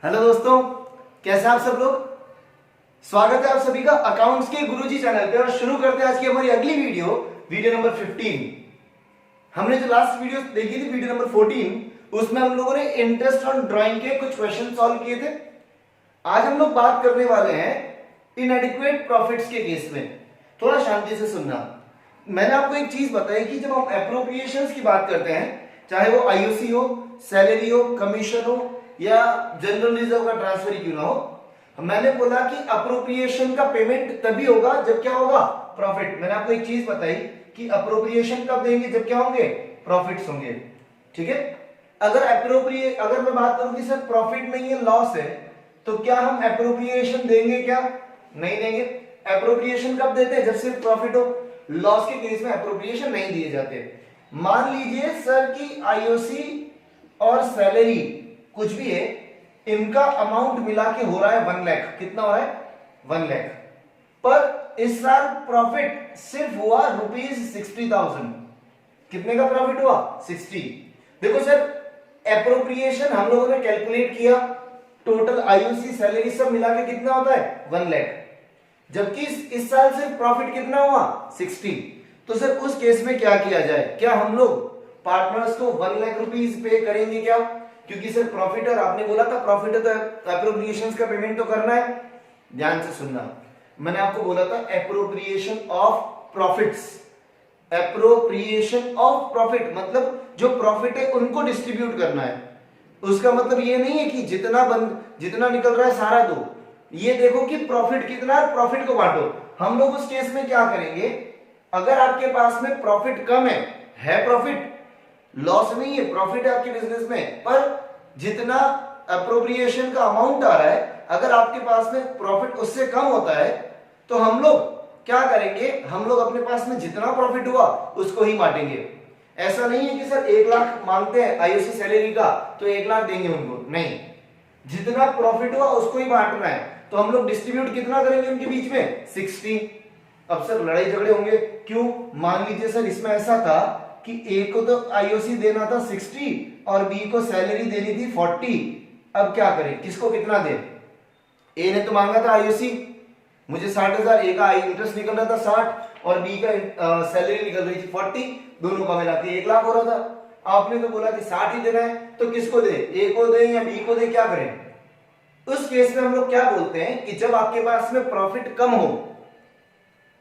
Hello दोस्तों, कैसे आप सब लोग। स्वागत है आप सभी का अकाउंट्स के गुरुजी चैनल पे। और शुरू करते हैं आज की हमारी अगली वीडियो नंबर 15। हमने जो लास्ट वीडियो देखी थी वीडियो नंबर 14, उसमें हम लोगों ने इंटरेस्ट ऑन ड्राइंग के कुछ क्वेश्चन सॉल्व किए थे। आज हम लोग बात करने वाले हैं इनएडिक्वेट प्रॉफिट्स के केस में। थोड़ा शांति से सुनना। मैंने आपको एक चीज बताई कि जब हम एप्रोप्रिएशंस की बात करते हैं, चाहे वो आईओसी हो, सैलरी हो, कमीशन हो या जनरल रिजर्व का ट्रांसफर ही क्यों ना हो, मैंने बोला कि अप्रोप्रिएशन का पेमेंट तभी होगा जब क्या होगा, प्रॉफिट। मैंने आपको एक चीज बताई कि अप्रोप्रिएशन कब देंगे, जब क्या होंगे, प्रॉफिट्स होंगे। ठीक है। अगर मैं बात करूं कि सर प्रॉफिट नहीं है, लॉस है, तो क्या हम अप्रोप्रिएशन देंगे? क्या नहीं देंगे। अप्रोप्रिएशन कब देते हैं? जब सिर्फ प्रॉफिट हो। लॉस के केस में अप्रोप्रिएशन नहीं दिए जाते। मान लीजिए सर की आईओसी और सैलरी कुछ भी है, इनका अमाउंट मिला के हो रहा है 1 लाख। कितना हो रहा है? 1 लाख। पर इस साल प्रॉफिट सिर्फ हुआ ₹60,000। कितने का प्रॉफिट हुआ? 60। देखो सर, एप्रोप्रिएशन हम लोगों ने कैलकुलेट किया, टोटल आईओसी सैलरी सब मिला के कितना होता है? 1 लाख। जबकि इस साल सिर्फ प्रॉफिट कितना हुआ? 60। तो सर उस केस में क्या किया जाए? क्या हम लोग पार्टनर्स को 1 लाख रुपीस पे करेंगे क्या? क्योंकि सर प्रॉफिट, और आपने बोला था प्रॉफिट है तो एप्रोप्रिएशंस का पेमेंट तो करना है। ध्यान से सुनना, मैंने आपको बोला था appropriation of profits. Appropriation of profit मतलब जो प्रॉफिट है उनको डिस्ट्रीब्यूट करना है। उसका मतलब ये नहीं है कि जितना निकल रहा है सारा दो। ये देखो कि प्रॉफिट कितना है, प्रॉफिट को बांटो। हम लोग उस केस में क्या करेंगे, अगर आपके पास में प्रॉफिट कम है प्रॉफिट, लॉस नहीं है, प्रॉफिट है आपके बिजनेस में, पर जितना अप्रोप्रिएशन का अमाउंट आ रहा है, अगर आपके पास में प्रॉफिट उससे कम होता है, तो हम लोग क्या करेंगे, हम लोग अपने पास में जितना प्रॉफिट हुआ उसको ही बांटेंगे। ऐसा नहीं है कि सर 1 लाख मांगते हैं आईओसी सैलरी का तो 1 लाख देंगे उनको, नहीं, जितना प्रॉफिट हुआ उसको ही बांटना है। तो हम लोग डिस्ट्रीब्यूट कितना करेंगे उनके बीच में? 60। अब सर लड़ाई झगड़े होंगे, क्यों? मान लीजिए सर इसमें ऐसा था कि ए को तो आईओसी देना था 60 और बी को सैलरी देनी थी 40। अब क्या करें, किसको कितना दे? ए ने तो मांगा था आईओसी, मुझे 60,000, ए का इंटरेस्ट निकल रहा था 60 और बी का सैलरी निकल रही थी 40, दोनों का मिला के 1 लाख हो रहा था। आपने तो बोला कि 60 ही देना है, तो किसको दे? ए को दे या बी को दे? क्या करें? उस केस में हम लोग क्या बोलते हैं कि जब आपके पास में प्रॉफिट कम हो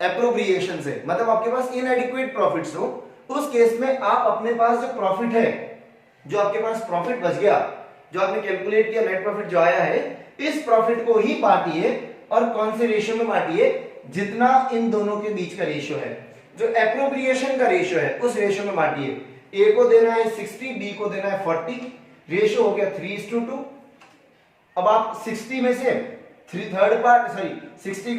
एप्रोप्रिएशन से, मतलब आपके पास इनएडिक्वेट प्रॉफिट्स हो, उस केस में आप अपने पास जो प्रॉफिट है, जो आपके पास प्रॉफिट बच गया, जो आपने कैलकुलेट किया नेट प्रॉफिट जो आया है, इस प्रॉफिट को ही बांटिए। और कौन से रेशियो में बांटिए? जितना इन दोनों के बीच का रेशियो है, जो एप्रोप्रिएशन का रेशियो है, उस रेशियो में बांटिए। ए को देना है 60, बी को देना है 40, रेशियो हो गया 3:2। अब आप 60 में से 60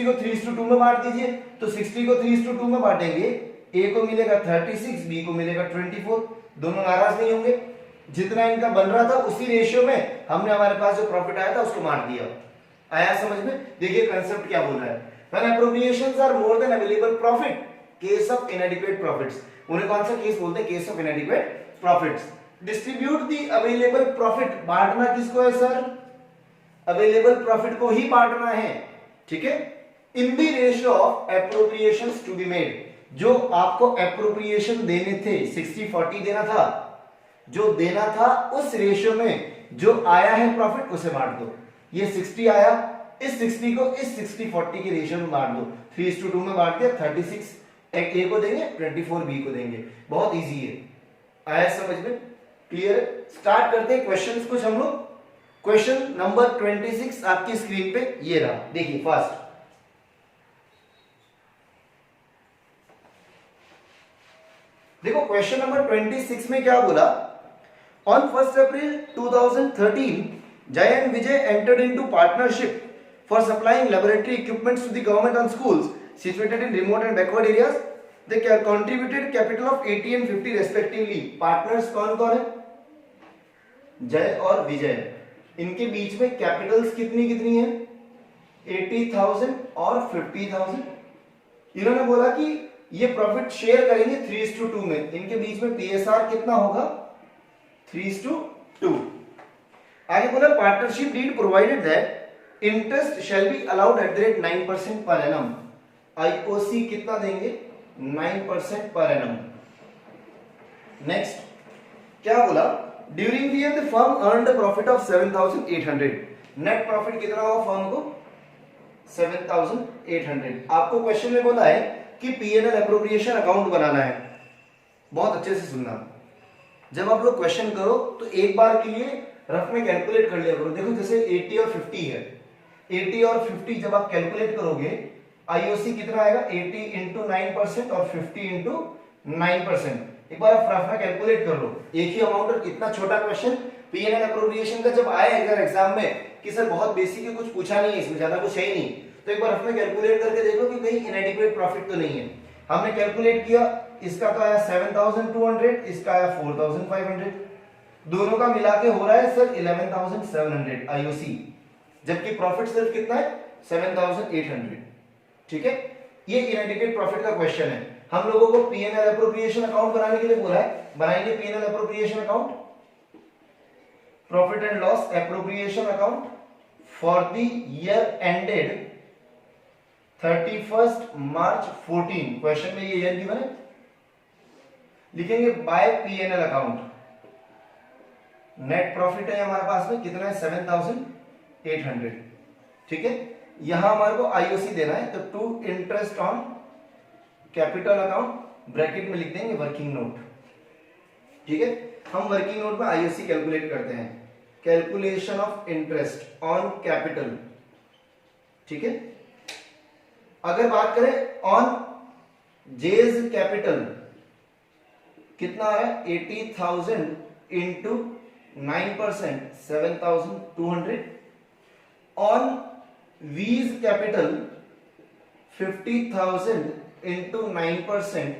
को 3:2 में बांट दीजिए। तो 60 को 3:2 में बांटेंगे, ए को मिलेगा 36, बी को मिलेगा 24। दोनों नाराज नहीं होंगे। जितना इनका बन रहा था उसी रेशियो में हमने हमारे पास जो प्रॉफिट आया था उसको बांट दिया। आया समझ में? देखिए कंसेप्ट क्या बोल रहा है। When appropriations are more than available profit, case of inadequate profits, उन्हें कौन सा केस बोलते हैं? Case of inadequate profits। Distribute the available profit, बांटना किसको है सर? अवेलेबल प्रॉफिट को ही बांटना है। ठीक है। In the ratio of appropriations to be made, जो आपको एप्रोप्रिएशन देने थे 60-40 देना था, जो देना था उस रेशियो में जो आया है प्रॉफिट उसे बांट दो। ये 60 आया, इस 60 को इस 60-40 के रेशियो में बांट दो। 3:2 में बांट दिया, 36 ए को देंगे, 24 बी को देंगे। बहुत इजी है। आया समझ में? क्लियर? स्टार्ट करते हैं क्वेश्चंस कुछ हम लोग। क्वेश्चन नंबर 26 आपकी स्क्रीन पे ये रहा, देखिए फास्ट। देखो क्वेश्चन नंबर 26 में क्या बोला, on 1 April 2013 Jay and Vijay entered into partnership for supplying laboratory equipments to the government and schools situated in remote and backward areas. They contributed capital of 80 and 50 respectively. Partners कौन कौन है? जय और विजय। इनके बीच में कैपिटल्स कितनी कितनी है? 80,000 और 50,000। इन्होंने बोला कि ये प्रॉफिट शेयर करेंगे 3:2 में। इनके बीच में पीएसआर कितना होगा? 3:2। आगे बोला partnership deed provided that interest shall be allowed at the rate 9% per annum. IOC कितना देंगे? 9% पर एनम। नेक्स्ट क्या बोला? During the year the firm earned a profit of 7800। Net profit कितना हुआ फर्म को? 7800। आपको क्वेश्चन में बोला है कि पीएनएल एप्रोप्रिएशन अकाउंट बनाना है। बहुत अच्छे से सुनना, जब आप लोग क्वेश्चन करो तो एक बार के लिए रफ में कैलकुलेट कर लिया करो। देखो जैसे 80 और 50 है, 80 और 50 जब आप कैलकुलेट करोगे आईओसी कितना आएगा? 80 इंटू 9% और 50 इंटू 9%। एक बार आप रफ में कैलकुलेट कर लो, एक ही अमाउंट। और इतना छोटा क्वेश्चन पीएनएल एप्रोप्रिएशन का जब आया अगर एग्जाम में कि सर बहुत बेसिक है, कुछ पूछा नहीं है इसमें, ज्यादा कुछ है ही नहीं, तो एक बार रफ में कैलकुलेट करके देखो कि कहीं इनएडिक्वेट प्रॉफिट तो नहीं है। हमने कैलकुलेट किया, इसका तो आया 7200, इसका आया 4500, दोनों का मिला के हो रहा है सर 11700 आईओसी, जबकि प्रॉफिट सिर्फ कितना है? 7800। ठीक है, ये इनएडिक्वेट प्रॉफिट का क्वेश्चन है। हम लोगों को पीएनएल एप्रोप्रिएशन अकाउंट बनाने के लिए बोला है, बनाएंगे PNL appropriation account, profit and loss appropriation account for the year ended 31 March 14। Question में ये ईयर गिवन है, लिखेंगे by PNL account. Net profit है हमारे पास में कितना है? 7800। ठीक है, यहां हमारे को आईओसी देना है, तो to interest on capital account bracket में लिख देंगे वर्किंग नोट। ठीक है, हम वर्किंग नोट में आईओसी कैलकुलेट करते हैं, calculation of interest on capital. ठीक है, अगर बात करें ऑन जेज कैपिटल कितना है? 80,000 into 9% 7200। On B's capital 50,000 into 9%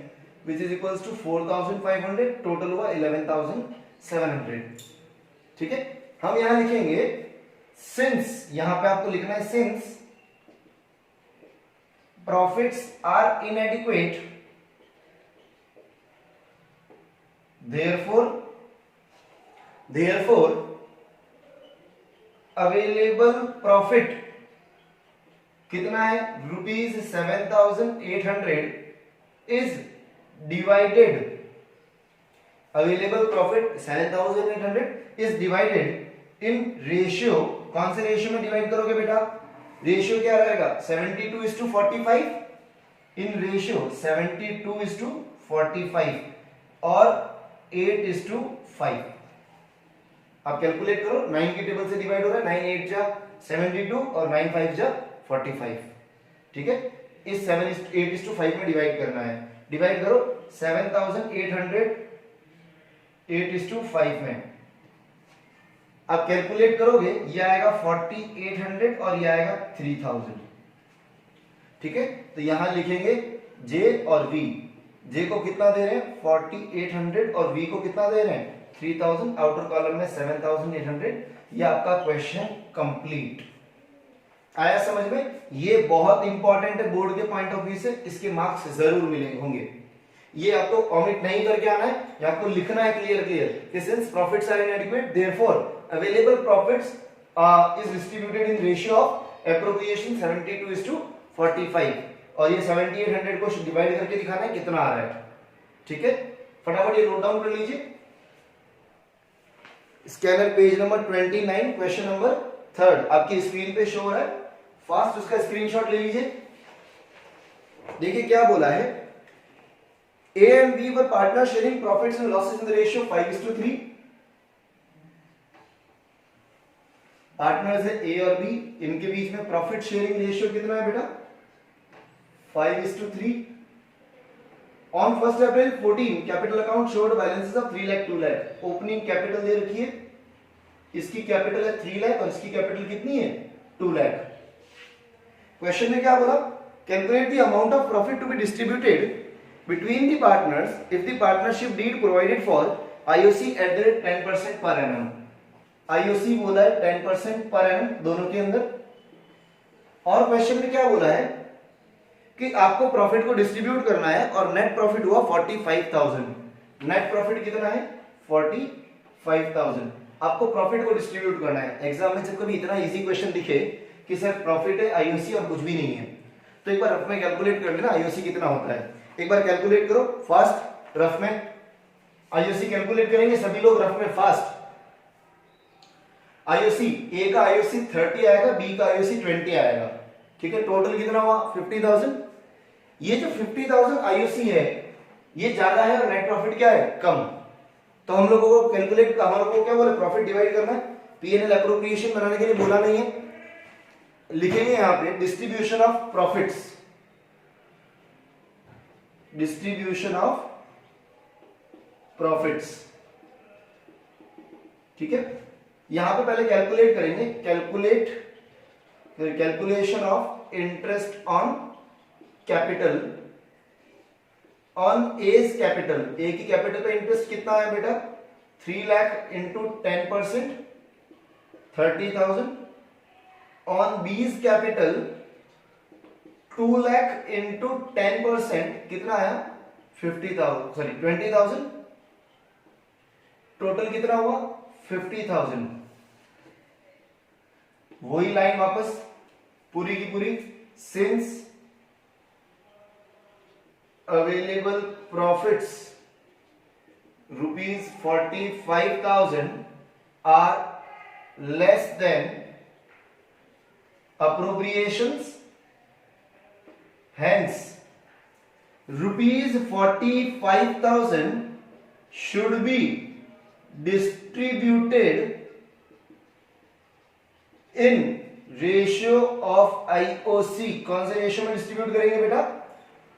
which is equals to 4,500, total हुआ 11,700। ठीक है, हम यहां लिखेंगे सिंस, यहां पे आपको लिखना है since profits are inadequate, therefore available profit कितना है? ₹7,800 is divided, available profit 7,800 is divided in ratio। कौन से रेशियो में डिवाइड करोगे बेटा? रेशियो क्या रहेगा? 72:45 इन रेशियो 72:45 और 8:5। आप कैलकुलेट करो, 9 की टेबल से डिवाइड हो रहा है, 9 8 जा 72 और 9 5 जा 45। ठीक है, इस 8:5 में डिवाइड करना है। डिवाइड करो 7,800 8:5 में, आप कैलकुलेट करोगे ये आएगा 4800 और ये आएगा 3000। ठीक है, तो यहां लिखेंगे जे और वी। जे को कितना दे रहे हैं? 4800 और वी को कितना दे रहे हैं? 3000। आउटर कॉलम में 7800। ये आपका क्वेश्चन कंप्लीट। आया समझ में? ये बहुत इंपॉर्टेंट है बोर्ड के पॉइंट ऑफ व्यू से, इसके मार्क्स जरूर मिलेंगे होंगे। ये आपको ऑमिट नहीं करके आना है, ये आपको लिखना है clear since profits are inadequate therefore available profits is distributed in ratio of appropriation 72:45 और ये 7800 को डिवाइड करके दिखाना है कितना आ रहा है। ठीक है, फटाफट ये नोट डाउन कर लीजिए। Scanner page number 29 question number 3 आपकी स्क्रीन पे शो हो रहा है, फास्ट उसका स्क्रीनशॉट ले लीजिए। देखिए क्या बोला है, A and B were partner sharing profits and losses in the ratio 5:3। Partners है ए और बी, इनके बीच में प्रॉफिट शेयरिंग रेशियो कितना है बेटा? 5:3। On 1 April 14 capital account showed balances of 3 lakh 2 lakh. Opening capital दे रखी है, इसकी कैपिटल है 3 लाख और इसकी कैपिटल कितनी है? 2 लाख। क्वेश्चन में क्या बोला? Calculate the amount of profit to be distributed between the partners if the partnership deed provided for IOC at the rate 10% per annum. IOC बोला है 10% पर एनम दोनों के अंदर। और क्वेश्चन में क्या बोला है कि आपको प्रॉफिट को डिस्ट्रीब्यूट करना है और नेट प्रॉफिट हुआ 45,000। नेट प्रॉफिट कितना है? 45,000। आपको प्रॉफिट को डिस्ट्रीब्यूट करना है। एग्जाम में जब कभी इतना इजी क्वेश्चन दिखे कि सर प्रॉफिट है, आईओसी और कुछ भी नहीं है, तो एक बार रफ में कैलकुलेट कर लेना आईओसी कितना होता है। एक बार कैलकुलेट करो फास्ट, रफ में आईओसी कैलकुलेट करेंगे सभी लोग रफ में फास्ट। आईओसी, ए का आईओसी 30 आएगा, बी का आईओसी 20 आएगा, ठीक है। टोटल कितना हुआ 50,000। ये जो 50,000 आईओसी है ये ज्यादा है और नेट प्रॉफिट क्या है, कम। तो हम लोगों को कैलकुलेट, हमारे को क्या बोले, प्रॉफिट डिवाइड करना है। पीएनएल एप्रोप्रिएशन बनाने के लिए बोला नहीं है, लिखेंगे यहां पे distribution of profits, distribution of profits, ठीक है। यहां पे पहले कैलकुलेट करेंगे, calculation of interest on capital on A's capital. A की कैपिटल पे इंटरेस्ट कितना है बेटा, 3 lakh into 10% 30,000। On B's capital 2 lakh into 10% कितना आया 50,000, सॉरी 20,000। टोटल कितना हुआ 50,000। वही लाइन वापस पूरी की पूरी, since available profits ₹45,000 are less than appropriations, hence ₹45,000 should be distributed in ratio of IOC. कौन से रेशियो में डिस्ट्रीब्यूट करेंगे बेटा,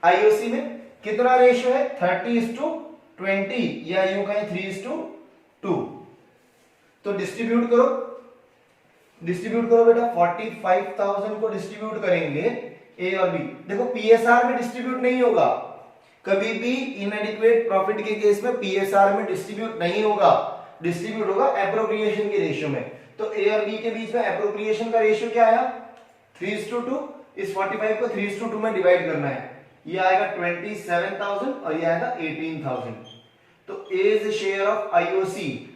आईओसी में। कितना रेशियो है 30:20 या यूं कहें 3:2। तो डिस्ट्रीब्यूट करो बेटा, 45,000 को डिस्ट्रीब्यूट करेंगे ए और बी। देखो पीएसआर में डिस्ट्रीब्यूट नहीं होगा कभी भी, इनएडिक्वेट प्रॉफिट के केस में पीएसआर में डिस्ट्रीब्यूट नहीं होगा, डिस्ट्रीब्यूट होगा एप्रोप्रिएशन के रेशियो में। तो ए और बी के बीच में एप्रोप्रिएशन का रेशियो क्या आया 3:2। इस 45 को 3:2 में डिवाइड करना है, ये आएगा 27,000 और ये आएगा 18,000। तो एज शेयर ऑफ आईओसी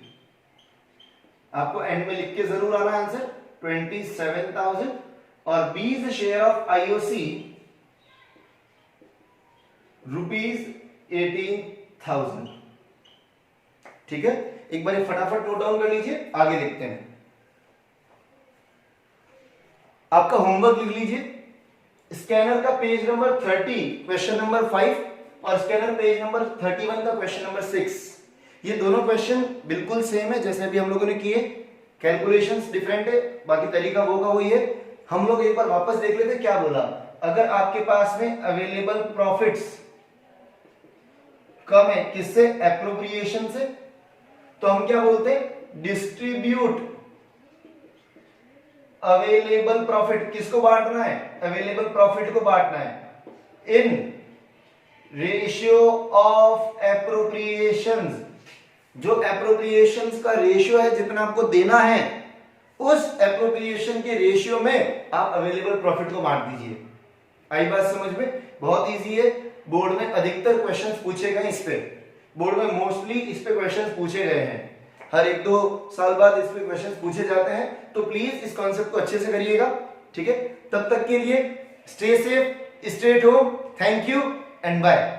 आपको एंड में लिख के जरूर आना आंसर 27,000 और बीज शेयर ऑफ आईओसी ₹18,000, ठीक है। एक बार फटाफट नोट डाउन कर लीजिए, आगे देखते हैं। आपका होमवर्क लिख लीजिए, स्कैनर का पेज नंबर 30 क्वेश्चन नंबर 5 और स्कैनर पेज नंबर 31 का क्वेश्चन नंबर 6। ये दोनों क्वेश्चन बिल्कुल सेम है जैसे अभी हम लोगों ने किए, कैलकुलेशंस डिफरेंट है, बाकी तरीका वो का वही है। हम लोग एक बार वापस देख लेते क्या बोला। अगर आपके पास में अवेलेबल प्रॉफिट्स कम है, किससे, एप्रोप्रिएशन से, तो हम क्या बोलते हैं, डिस्ट्रीब्यूट अवेलेबल प्रॉफिट। किसको बांटना है, अवेलेबल प्रॉफिट को बांटना है इन रेशियो ऑफ एप्रोप्रिएशंस। जो एप्रोप्रिएशंस का रेशियो है, जितना आपको देना है उस एप्रोप्रिएशन के रेशियो में आप अवेलेबल प्रॉफिट को बांट दीजिए। आई बात समझ में, बहुत इजी है। बोर्ड में अधिकतर क्वेश्चंस पूछे गए इस पे, बोर्ड में मोस्टली इस पे क्वेश्चंस पूछे गए हैं, हर 1-2 साल बाद इस पे क्वेश्चंस पूछे जाते हैं। तो प्लीज इस कॉन्सेप्ट को अच्छे से करिएगा, ठीक है। तब तक के लिए stay safe, stay at home, thank you and bye.